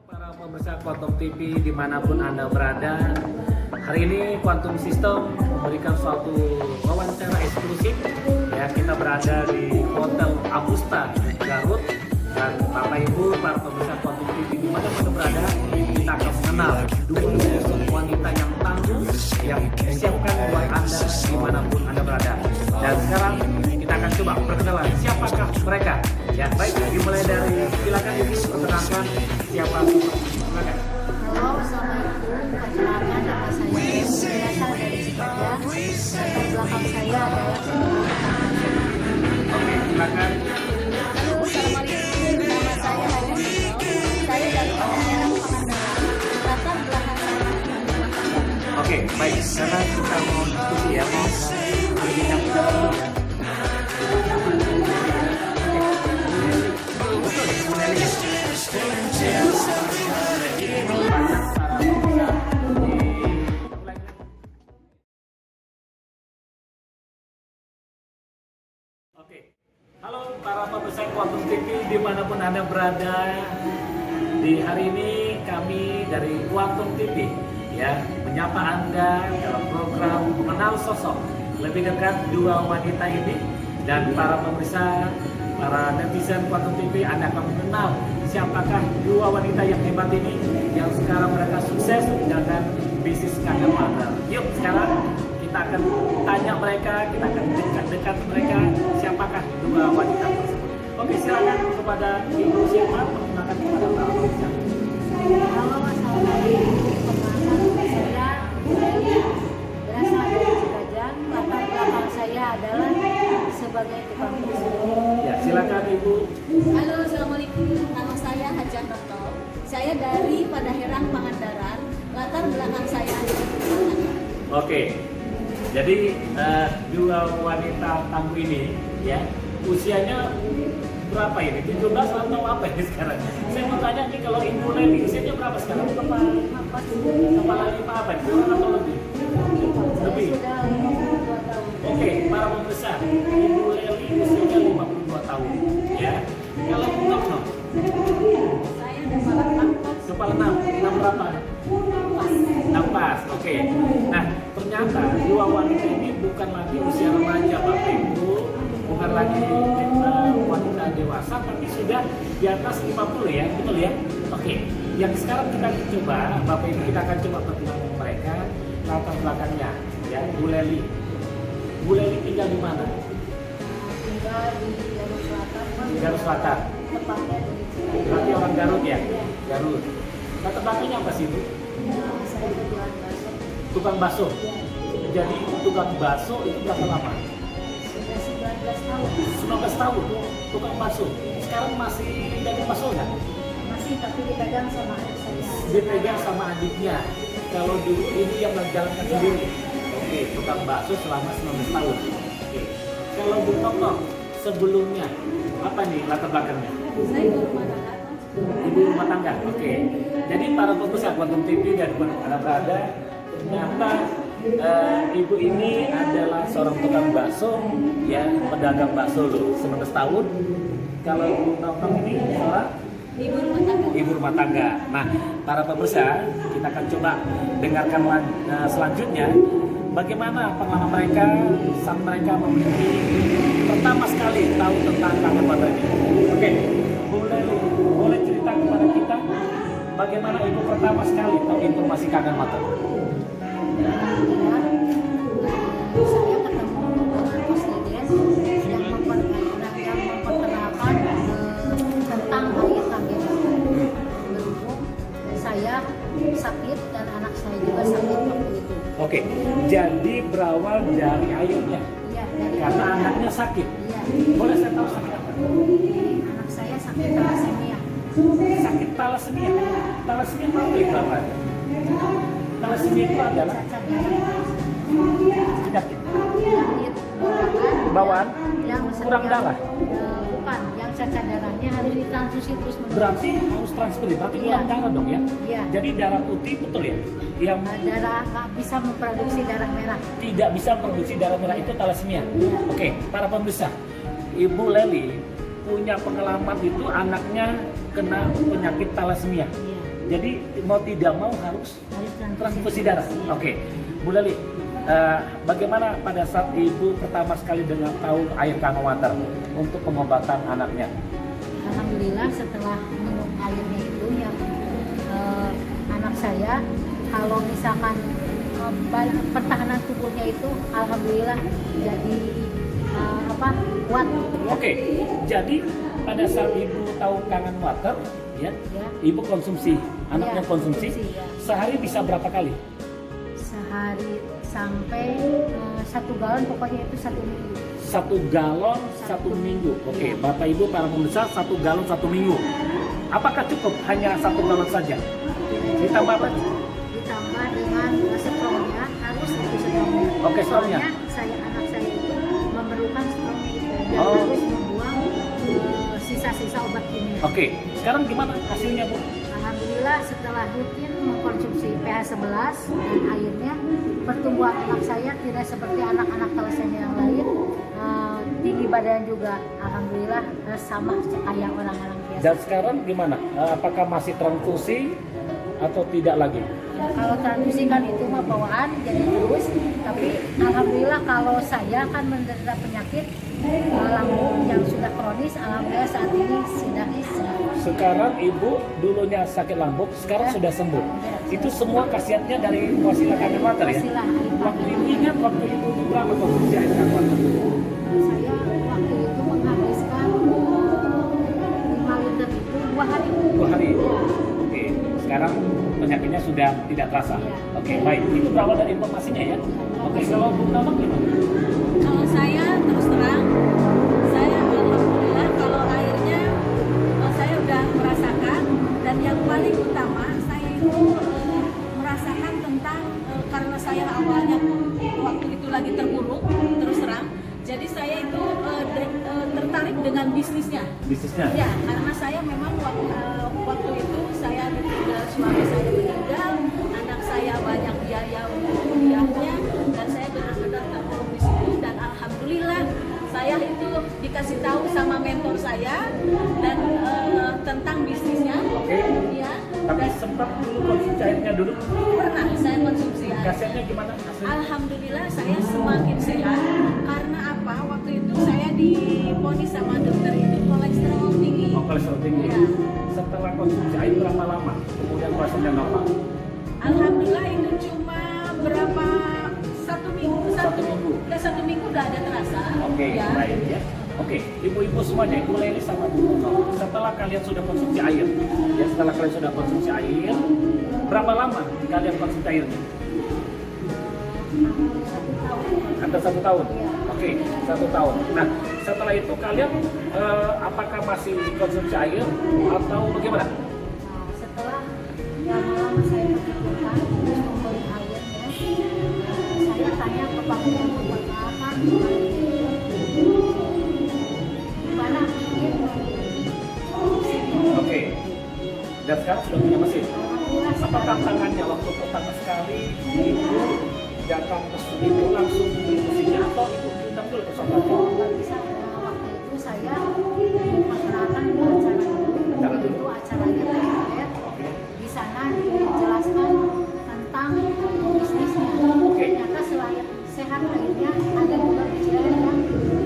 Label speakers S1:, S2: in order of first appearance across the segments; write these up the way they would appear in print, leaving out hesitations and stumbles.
S1: para pemirsa Quantum TV dimanapun Anda berada. Hari ini Quantum System memberikan suatu wawancara eksklusif. Ya, kita berada di Hotel Agusta Garut. Dan Bapak Ibu para pemirsa Quantum TV dimanapun Anda berada, kita akan mengenal dua sosok wanita yang tangguh yang disiapkan buat Anda dimanapun Anda berada. Dan sekarang kita akan coba perkenalan siapakah mereka. Ya, baik, dimulai dari silakan Ibu perkenalkan siapa silakan.
S2: Halo, assalamualaikum. Perkenalkan nama saya berasal dari Cikadang. Latar belakang saya adalah
S1: Oke, silakan.
S2: Halo, assalamualaikum. Nama saya Haji. Saya dari Padang Pangandaran. Latar belakang saya adalah
S1: Oke, baik. Sekarang kita mau diskusi ya, mau berbincang dulu ya. Oke, halo para pemirsa Quantum TV dimanapun Anda berada. Di hari ini kami dari Quantum TV ya menyapa Anda dalam program mengenal sosok lebih dekat dua wanita ini. Dan para pemirsa, para netizen Quantum TV, Anda akan mengenal siapakah dua wanita yang hebat ini yang sekarang mereka sukses menjalankan bisnis kangen mother. Yuk sekarang kita akan tanya mereka, kita akan dekat-dekat mereka, siapakah dua wanita tersebut. Oke, silakan kepada Ibu siapa, perkenalkan kepada para pemirsa.
S2: Halo, assalamualaikum. Perkenalkan saya berasal dari Cikadang. Latar belakang saya adalah sebagai tukang bersih.
S1: Ya, silakan Ibu.
S2: Halo, assalamualaikum. Nama saya Hajah Noto. Saya dari Padaherang Pangandaran. Latar belakang saya adalah
S1: Oke, jadi dua wanita tangguh ini ya usianya berapa ini? 17 atau apa ini sekarang? Saya mau tanya nih, kalau Ibu Leli usianya berapa sekarang? Kepala lima apa? Kurang atau lebih? Lebih.
S2: sudah 52 tahun.
S1: Oke, para pemirsa, Ibu Leli usianya 52 tahun ya. Kalau untuk no,
S2: Saya kepala angkot
S1: kepala enam berapa? Pas. Oke. Nah, ternyata dua wanita ini bukan lagi usia remaja Bapak Ibu, bukan lagi wanita dewasa, tapi sudah di atas 50 ya, betul ya? Oke. Yang sekarang kita coba, Bapak Ibu, kita akan coba perkenalkan mereka latar belakangnya ya. Bu Leli. Bu Leli tinggal di mana?
S2: tinggal di Garut Selatan.
S1: Di Garut Selatan.
S2: Tepatnya di Cikadang.
S1: Berarti orang Garut ya? Garut. Latar belakangnya apa sih, Bu?
S2: Saya berjualan bakso.
S1: Tukang bakso. Jadi tukang bakso itu berapa lama?
S2: Sudah 19 tahun.
S1: 19 tahun. Tukang bakso. Sekarang masih jadi bakso nggak?
S2: Masih, tapi dipegang sama adik saya.
S1: Dipegang sama adiknya. Kalau dulu ini yang menjalankan sendiri. Oke, tukang bakso selama 19 tahun. Oke. Kalau Bu Toto sebelumnya apa nih latar belakangnya?
S2: Saya ibu rumah tangga.
S1: Ibu rumah tangga. Oke. Jadi para pemirsa Quantum TV dan Anda berada, ternyata ibu ini adalah seorang tukang bakso, ya, pedagang bakso loh, 19 tahun. Kalau Bu Toto ini seorang
S2: Ibu rumah tangga.
S1: ibu rumah tangga. Nah, para pemirsa, kita akan coba dengarkan selanjutnya bagaimana pengalaman mereka saat mereka memiliki pertama sekali tahu tentang kangen mother ini. Oke, boleh cerita kepada kita bagaimana ibu pertama sekali tahu informasi kangen mother?
S2: Saya ketemu dengan Mas Dedes yang memperkenalkan tentang bayi kangen mother. Berhubung saya sakit dan anak saya juga sakit waktu itu.
S1: Oke, jadi berawal dari ayahnya
S2: Iya, dari
S1: karena anaknya sakit.
S2: Iya,
S1: Boleh saya tahu sakit apa?
S2: anak saya sakit thalassemia.
S1: Sakit thalassemia. Thalassemia apa itu apa? Thalassemia itu adalah
S2: Cacat darah.
S1: penyakit
S2: Penyakit
S1: bawaan
S2: yang
S1: kurang darah.
S2: bukan, yang cacat darahnya harus ditransfusi terus menerus.
S1: Berarti harus transfer, berarti
S2: Iya.
S1: kurang darah dong ya?
S2: Iya.
S1: Jadi darah putih betul ya? Yang
S2: Darah nggak bisa memproduksi darah merah.
S1: tidak bisa produksi darah merah itu thalassemia.
S2: Iya.
S1: Oke, para pemirsa, Ibu Leli punya pengalaman itu anaknya kena penyakit thalassemia.
S2: Iya.
S1: Jadi mau tidak mau harus
S2: Harus
S1: transfusi darah. Oke, Bu Leli, bagaimana pada saat Ibu pertama sekali dengan tahu air Kangen Water untuk pengobatan anaknya?
S2: Alhamdulillah setelah minum airnya itu yang anak saya kalau misalkan pertahanan tubuhnya itu alhamdulillah jadi kuat gitu ya.
S1: Oke, jadi pada saat Ibu tahu Kangen Water, ya,
S2: Ya.
S1: Ibu konsumsi, anaknya
S2: Ya,
S1: konsumsi,
S2: konsumsi, ya.
S1: sehari bisa berapa kali?
S2: Sehari sampai 1 galon, pokoknya itu 1 minggu.
S1: 1 galon 1 minggu. Oke,
S2: Iya.
S1: Bapak Ibu para pemirsa 1 galon 1 minggu. Apakah cukup hanya 1 galon saja? Ditambah apa?
S2: Ditambah dengan strongnya, harus itu strongnya.
S1: Oke, strongnya.
S2: Soalnya anak saya itu memerlukan strongnya itu dan
S1: Oh.
S2: harus membuang sisa-sisa obat kimia.
S1: Oke, sekarang gimana hasilnya, Bu?
S2: Alhamdulillah setelah rutin mengkonsumsi pH 11 dan airnya, pertumbuhan anak saya tidak seperti anak-anak thalassemia yang lain. Tinggi badan juga alhamdulillah sama kayak orang-orang biasa.
S1: Dan sekarang gimana? Apakah masih transfusi atau tidak lagi?
S2: Ya, kalau transfusi kan itu mah bawaan jadi terus, tapi alhamdulillah kalau saya kan menderita penyakit lambung yang sudah kronis, alhamdulillah saat ini sudah bisa.
S1: Sekarang Ibu dulunya sakit lambung, sekarang
S2: Ya.
S1: sudah sembuh.
S2: Ya.
S1: Itu semua khasiatnya dari wasilah Kangen Water ya?
S2: Wasilah.
S1: Waktu Ibu ingat waktu Ibu berapa konsumsi air Kangen Water?
S2: Saya waktu itu menghabiskan 5 liter itu 2 hari.
S1: 2 hari.
S2: Ya.
S1: Oke, sekarang penyakitnya sudah tidak terasa.
S2: Iya.
S1: Oke, baik. Itu berawal dari informasinya ya. Oke, kalau Bu Nama gimana?
S3: Kalau saya terus terang, saya alhamdulillah kalau airnya saya udah merasakan, dan yang paling utama saya itu merasakan tentang karena saya awalnya waktu itu lagi terpuruk terus terang, jadi saya itu tertarik dengan bisnisnya.
S1: Bisnisnya?
S3: Ya, karena saya memang waktu itu saya ditinggal suami saya meninggal, anak saya banyak biaya untuk kuliahnya, dan saya benar-benar terpuruk di situ. Dan alhamdulillah saya itu dikasih tahu sama mentor saya dan tentang bisnisnya.
S1: Oke.
S3: Ya,
S1: Tapi
S3: dan
S1: sempat dulu konsumsi airnya dulu.
S3: pernah saya konsumsi air.
S1: Khasiatnya gimana? Hasilnya?
S3: Alhamdulillah saya semakin sehat. Karena apa? Waktu itu saya diponis sama dokter itu kolesterol tinggi.
S1: Oh, kolesterol tinggi.
S3: Ya.
S1: Setelah konsumsi air berapa lama? Kemudian kolesterolnya normal.
S3: Alhamdulillah itu cuma berapa 1 minggu,
S1: Satu minggu.
S3: Satu minggu udah ada terasa.
S1: Oke,
S3: Ya.
S1: baik ya. Oke, ibu-ibu semuanya, Ibu Leli sama Bu Nono, setelah kalian sudah konsumsi air, ya setelah kalian sudah konsumsi air, berapa lama kalian konsumsi airnya? Hampir 1 tahun. Oke, 1 tahun. Nah, setelah itu kalian apakah masih konsumsi air atau bagaimana?
S2: Nah, setelah lama-lama saya memikirkan terus membeli airnya, saya tanya ke Pak Gubernur buat apa gimana bikin mesinnya.
S1: Oke. Dan sekarang sudah punya mesin.
S2: Alhamdulillah
S1: Apa
S2: sekarang
S1: tantangannya waktu pertama sekali ibu datang ke ibu langsung beli mesinnya atau ibu undang dulu ke saudaranya?
S2: nggak bisa. Waktu itu saya memperkenalkan acara dulu, itu acaranya TNR.
S1: Oke.
S2: Di sana dijelaskan tentang bisnisnya.
S1: Oke.
S2: Ternyata selain sehat akhirnya ada juga bicara yang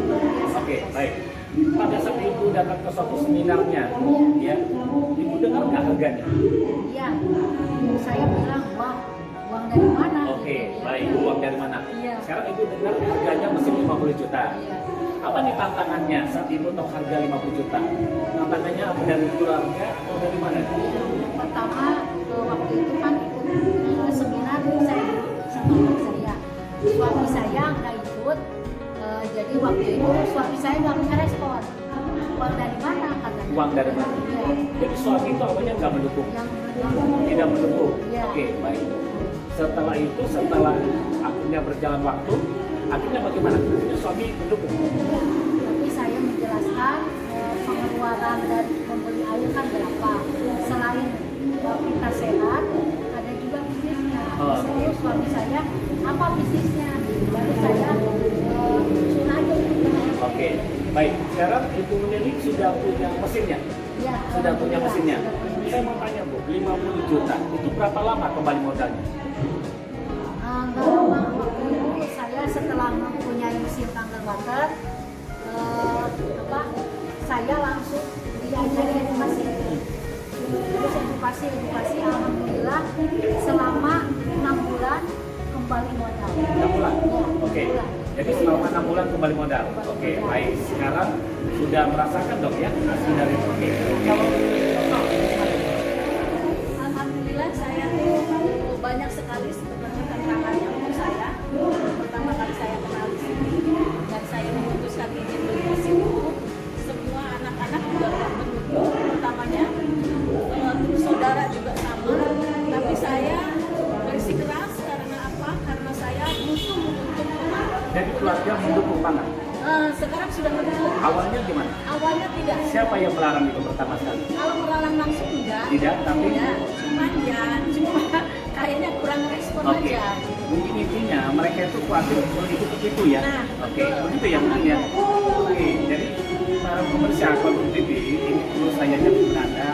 S2: luar biasa.
S1: Oke, baik. Pada saat ibu datang ke suatu seminarnya, ya, ibu dengar nggak harganya?
S2: Iya, saya bilang wah uang dari mana?
S1: Oke,
S2: gitu, ya.
S1: baik. Uang dari mana?
S2: Iya.
S1: Sekarang ibu dengar harganya mesin 50 juta.
S2: Iya.
S1: Apa nih tantangannya saat ibu tahu harga 50 juta? Tantangannya apa dari keluarga atau dari mana?
S2: Yang pertama waktu itu kan ikut seminar saya sama anak saya. Suami saya nggak ikut, jadi waktu itu suami saya nggak punya respon. Uang dari mana katanya?
S1: Uang dari mana?
S2: Iya.
S1: Jadi suami itu awalnya nggak mendukung?
S2: Yang
S1: Tidak mendukung?
S2: Iya.
S1: Oke, baik. Setelah itu, setelah akhirnya berjalan waktu, akhirnya bagaimana? Akhirnya suami mendukung?
S2: Tapi saya menjelaskan pengeluaran dari membeli air kan berapa. Selain kita sehat, ada juga bisnisnya.
S1: Oh.
S2: Terus suami saya, apa bisnisnya? Baru saya susun aja.
S1: Oke, Baik, sekarang Ibu Leli sudah punya mesinnya?
S2: Ya,
S1: Sudah punya mesinnya?
S2: sudah punya mesin.
S1: Saya mau tanya Bu, 50 juta, itu berapa lama kembali modalnya?
S2: Nggak lama waktu itu saya setelah mempunyai mesin kanker water, saya langsung diajari edukasi. Terus edukasi, alhamdulillah selama 6 bulan kembali modal.
S1: 6 bulan?
S2: Ya,
S1: Oke.
S2: 6 bulan.
S1: Jadi selama 6 bulan kembali modal. Oke, baik. Sekarang sudah merasakan dok ya hasil dari oke. Kalau
S3: Alhamdulillah saya tuh banyak sekali sebenarnya tantangannya untuk saya. Pertama kali saya kenal di sini dan saya memutuskan ingin beli mesin itu, semua anak-anak juga mendukung, utamanya terus saudara juga sama. Tapi saya bersikeras karena apa? Karena saya butuh untuk rumah.
S1: jadi keluarga mendukung pangan.
S3: Sekarang sudah mendukung.
S1: Awalnya gimana?
S3: Awalnya tidak.
S1: Siapa yang melarang itu pertama sekali?
S3: Kalau melarang langsung enggak.
S1: Tidak, tapi
S3: Tidak. Cuma kayaknya kurang respon
S1: oke.
S3: aja.
S1: Mungkin intinya mereka itu khawatir kalau ikut-ikut ya.
S3: Nah,
S1: Oke,
S3: betul.
S1: begitu ya mungkin ya. Oke, jadi para pemirsa Kontum TV ini perlu saya jawab Anda.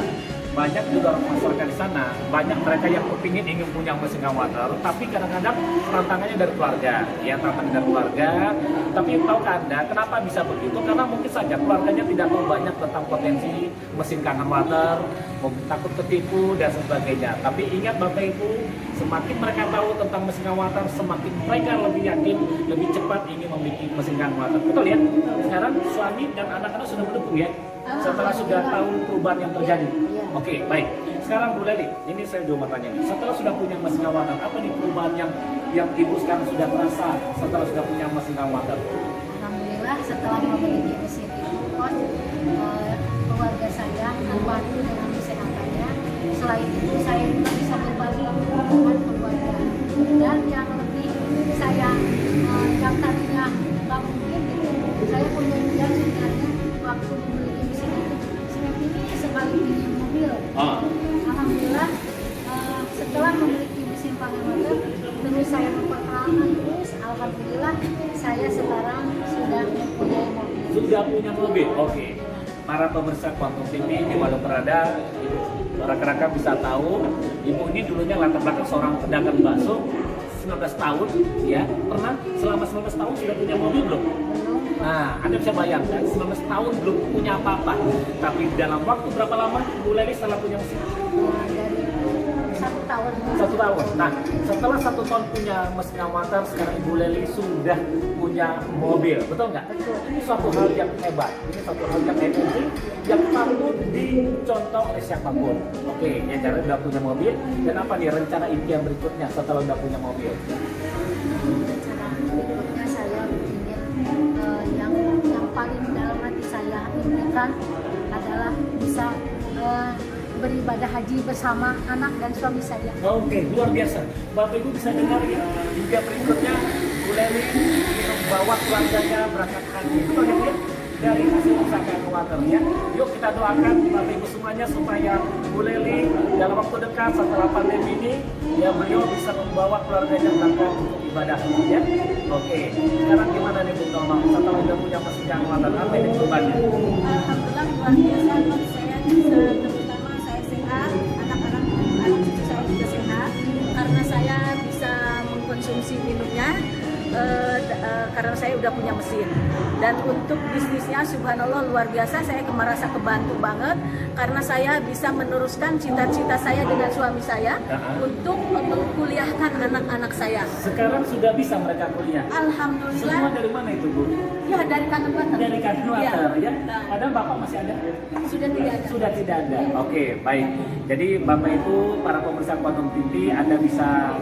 S1: Banyak juga orang masyarakat di sana, banyak mereka yang kepingin ingin punya mesin water, tapi kadang-kadang tantangannya dari keluarga, ya tantangan dari keluarga. Tapi tahukah Anda kenapa bisa begitu? Karena mungkin saja keluarganya tidak tahu banyak tentang potensi mesin kangen water, mungkin takut ketipu dan sebagainya. Tapi ingat Bapak Ibu, semakin mereka tahu tentang mesin kangen water, semakin mereka lebih yakin, lebih cepat ingin memiliki mesin kangen water. Betul ya? Sekarang suami dan anak-anak sudah mendukung ya? Setelah sudah tahu perubahan yang terjadi. Oke, baik. Sekarang Bu Leli, ini saya juga mau tanya nih. Setelah sudah punya mesin water, apa nih perubahan yang Ibu sekarang sudah terasa setelah sudah punya mesin water?
S2: Alhamdulillah setelah memiliki mesin itu pun keluarga saya membantu dengan kesehatannya. Selain itu saya juga bisa berbagi dengan keluarga. Dan yang lebih saya yang tadinya nggak mungkin gitu, saya punya impian sebenarnya waktu memiliki mesin itu. Mesin ini sekali punya mobil. Alhamdulillah setelah memiliki mesin panel motor, terus saya memperkenalkan terus, alhamdulillah saya sekarang sudah mempunyai mobil.
S1: Sudah punya mobil, oke. Para pemirsa Kontum TV di mana berada, rekan-rekan bisa tahu, Ibu ini dulunya latar belakang seorang pedagang bakso, 19 tahun, ya. Pernah selama 19 tahun sudah punya mobil belum? Nah, Anda bisa bayangkan 19 tahun belum punya apa-apa. Tapi dalam waktu berapa lama Bu Leli setelah punya mesin?
S2: Dari 1 tahun.
S1: 1 tahun. Nah, setelah 1 tahun punya mesin water, sekarang Ibu Leli sudah punya mobil, betul nggak?
S2: Betul.
S1: Ini suatu hal yang hebat. Ini suatu hal yang amazing yang patut dicontoh oleh siapapun. Oke, ya cara udah punya mobil. Dan apa nih rencana impian berikutnya setelah udah punya mobil?
S2: Rencana berikutnya saya ingin yang paling dalam hati saya impikan adalah bisa beribadah haji bersama anak dan suami saya.
S1: Oke, luar biasa. Bapak Ibu bisa dengar ya, impian berikutnya Bu Leli ingin membawa keluarganya berangkat haji. Betul ya Bu ya? Dari hasil usaha kangen water ya. Yuk kita doakan Bapak Ibu semuanya supaya Bu Leli dalam waktu dekat setelah pandemi ini ya beliau bisa membawa keluarganya berangkat untuk ibadah haji ya. Oke, sekarang gimana nih Bu Tolong? Setelah udah punya mesin kangen water, apa ini perubahannya?
S3: Alhamdulillah luar biasa buat saya bisa, terutama saya sehat, anak cucu saya juga sehat karena saya bisa mengkonsumsi minumnya karena saya udah punya mesin. Dan untuk bisnisnya subhanallah luar biasa, saya merasa kebantu banget karena saya bisa meneruskan cita-cita saya dengan suami saya untuk mengkuliahkan anak-anak saya.
S1: Sekarang sudah bisa mereka kuliah.
S3: Alhamdulillah.
S1: Semua dari mana itu Bu?
S3: Ya dari kangen water.
S1: Dari kangen water ya.
S3: Nah,
S1: Padahal Bapak masih ada?
S3: sudah tidak ada.
S1: Sudah tidak ada. Oke, baik. Jadi Bapak Ibu, para pemirsa Kontum TV, Anda bisa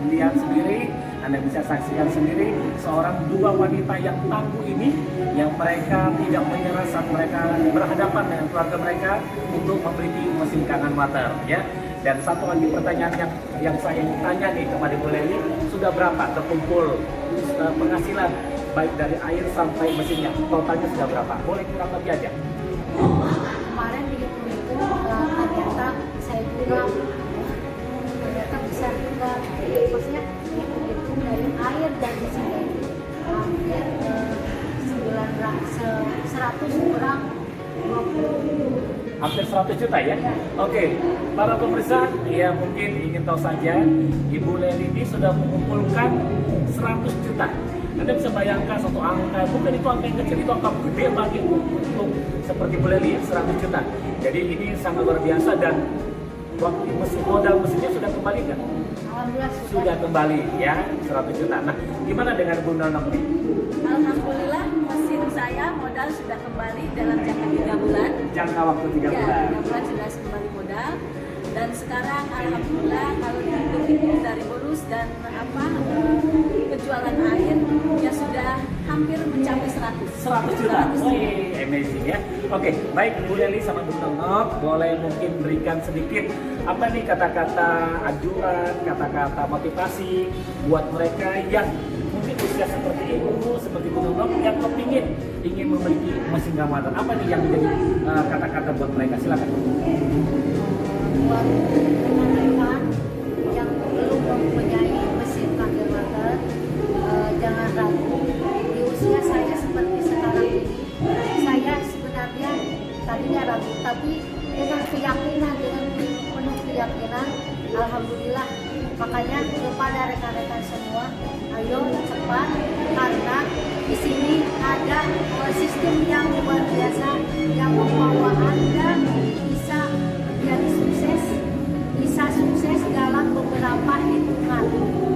S1: lihat sendiri, Anda bisa saksikan sendiri seorang dua wanita yang tangguh ini, yang mereka tidak menyerah saat mereka berhadapan dengan keluarga mereka untuk memiliki mesin kangen water, ya. Dan satu lagi pertanyaan yang saya tanya nih kepada Bu Leli, sudah berapa terkumpul penghasilan baik dari air sampai mesinnya? Totalnya sudah berapa? Boleh kurang lebih aja.
S2: Kemarin dihitung-hitung ternyata saya juga ternyata besar juga, maksudnya dihitung dari air dan mesinnya itu hampir 100
S1: hampir 100 juta ya. Oke, para pemirsa, ya mungkin ingin tahu saja, Ibu Leli ini sudah mengumpulkan 100 juta. Anda bisa bayangkan satu angka, bukan itu angka yang kecil, itu angka gede bagi untuk seperti Bu Leli ya, 100 juta. Jadi ini sangat luar biasa dan waktu modal mesinnya sudah kembali kan?
S2: Alhamdulillah
S1: Sudah kembali ya, 100 juta. Nah, gimana dengan Bu Nonok nih?
S3: Alhamdulillah mesin saya modal sudah kembali dalam jangka 3 bulan.
S1: Jangka waktu 3
S3: Ya,
S1: bulan.
S3: 3 bulan sudah kembali modal. Dan sekarang alhamdulillah kalau dihitung dari bonus dan penjualan air ya sudah hampir mencapai
S1: 100 juta. Wih, amazing ya. Oke, baik Bu Leli sama Bu Nonok, boleh mungkin berikan sedikit apa nih kata-kata anjuran, kata-kata motivasi buat mereka yang mungkin usia seperti Ibu, seperti Bu Nonok yang ingin memiliki mesin gamatan. Apa nih yang menjadi kata-kata buat mereka? Silakan.
S2: buat rekan-rekan yang belum mempunyai mesin kanker water, jangan ragu. Di usia saya seperti sekarang ini, saya sebenarnya tadinya ragu, tapi dengan keyakinan, dengan penuh keyakinan, alhamdulillah. Makanya kepada rekan-rekan semua, ayo cepat, karena di sini ada sistem yang luar biasa yang membawa Anda bisa menjadi bisa sukses dalam beberapa hitungan.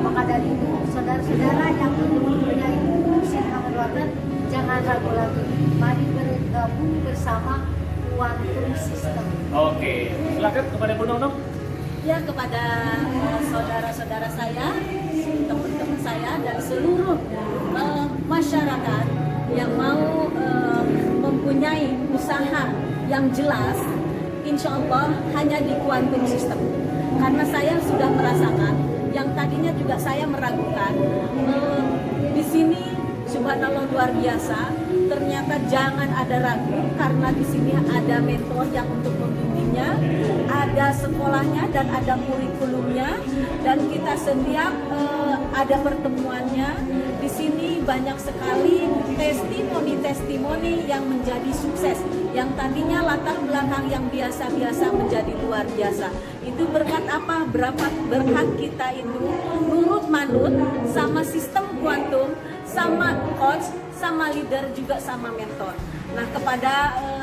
S2: Maka dari itu, saudara-saudara yang belum mempunyai mesin kanker water, jangan ragu lagi. Mari bergabung bersama Quantum System.
S1: Oke, silakan kepada Bu Nonok.
S3: Ya, kepada saudara-saudara saya, teman-teman saya dan seluruh masyarakat yang mau mempunyai usaha yang jelas, insya Allah hanya di Quantum System. Karena saya sudah merasakan, yang tadinya juga saya meragukan, di sini subhanallah luar biasa. Ternyata jangan ada ragu, karena di sini ada mentor yang untuk membimbingnya, ada sekolahnya dan ada kurikulumnya, dan kita setiap ada pertemuannya. Di sini banyak sekali testimoni-testimoni yang menjadi sukses, yang tadinya latar belakang yang biasa-biasa menjadi luar biasa. Itu berkat apa? Berkat kita itu nurut manut sama sistem kuantum, sama coach, sama leader, juga sama mentor. Nah, kepada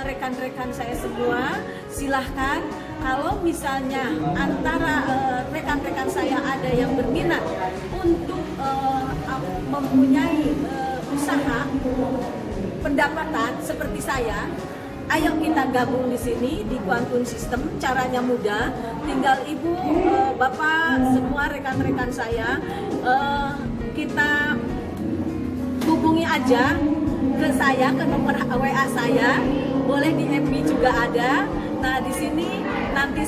S3: rekan-rekan saya semua, silahkan kalau misalnya antara rekan-rekan saya ada yang berminat untuk mempunyai usaha pendapatan seperti saya, ayo kita gabung di sini di Quantum System. Caranya mudah, tinggal ibu, bapak, semua rekan-rekan saya, kita hubungi aja ke saya, ke nomor WA saya, boleh di FB juga ada. Nah, di sini nanti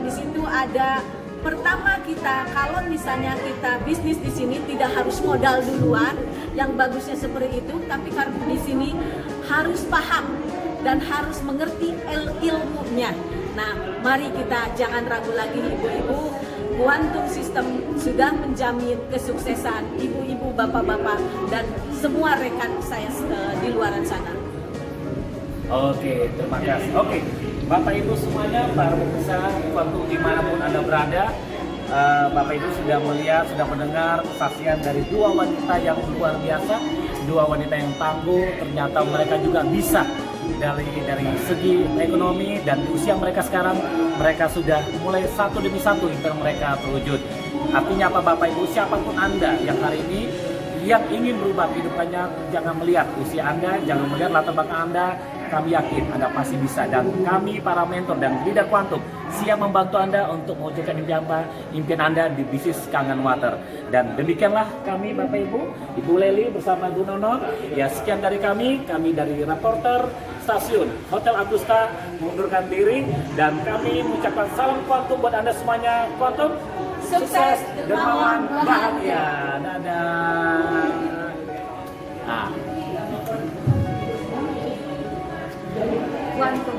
S3: di situ ada. Pertama, kita kalau misalnya kita bisnis di sini tidak harus modal duluan, yang bagusnya seperti itu, tapi karena di sini harus paham dan harus mengerti ilmunya. Nah, mari kita jangan ragu lagi ibu-ibu. Quantum System sudah menjamin kesuksesan ibu-ibu, bapak-bapak, dan semua rekan saya di luar sana.
S1: Oke, terima kasih. Oke, Bapak Ibu semuanya, para pemirsa Quantum dimanapun Anda berada, Bapak Ibu sudah melihat, sudah mendengar kesaksian dari dua wanita yang luar biasa, dua wanita yang tangguh. Ternyata mereka juga bisa dari segi ekonomi, dan di usia mereka sekarang, mereka sudah mulai satu demi satu impian mereka terwujud. Artinya apa Bapak Ibu, siapapun Anda yang hari ini yang ingin berubah kehidupannya, jangan melihat usia Anda, jangan melihat latar belakang Anda. Kami yakin Anda pasti bisa, dan kami para mentor dan leader Quantum siap membantu Anda untuk mewujudkan impian Anda di bisnis kangen water. Dan demikianlah kami Bapak Ibu, Ibu Leli bersama Bu Nono. Ya, sekian dari kami dari reporter stasiun Hotel Agusta mengundurkan diri, dan kami mengucapkan salam Quantum buat Anda semuanya. Quantum sukses, dermawan, bahagia. Dadah. Nah.
S2: Quantum.